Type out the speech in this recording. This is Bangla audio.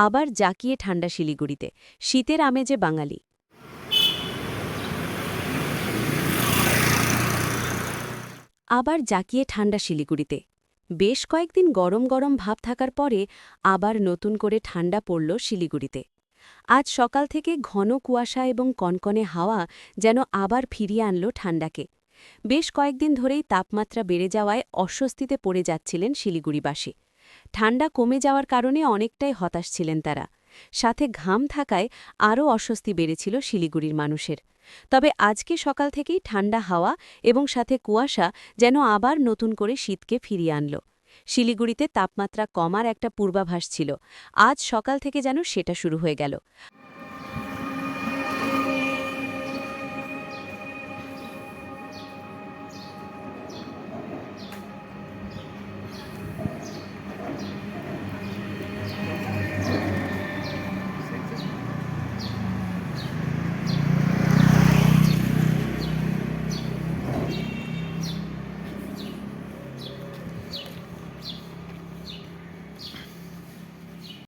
আবার জাঁকিয়ে ঠান্ডা শিলিগুড়িতে শীতের আমেজে বাঙালি। আবার জাঁকিয়ে ঠান্ডা শিলিগুড়িতে বেশ কয়েকদিন গরম গরম ভাব থাকার পরে আবার নতুন করে ঠান্ডা পড়ল শিলিগুড়িতে। আজ সকাল থেকে ঘন কুয়াশা এবং কনকনে হাওয়া যেন আবার ফিরিয়ে আনল ঠান্ডাকে। বেশ কয়েকদিন ধরেই তাপমাত্রা বেড়ে যাওয়ায় অস্বস্তিতে পড়ে যাচ্ছিলেন শিলিগুড়িবাসী। ঠান্ডা কমে যাওয়ার কারণে অনেকটাই হতাশ ছিলেন তারা। সাথে ঘাম থাকায় আরও অস্বস্তি বেড়েছিল শিলিগুড়ির মানুষের। তবে আজকে সকাল থেকেই ঠান্ডা হাওয়া এবং সাথে কুয়াশা যেন আবার নতুন করে শীতকে ফিরিয়ে আনল। শিলিগুড়িতে তাপমাত্রা কমার একটা পূর্বাভাস ছিল, আজ সকাল থেকে যেন সেটা শুরু হয়ে গেল।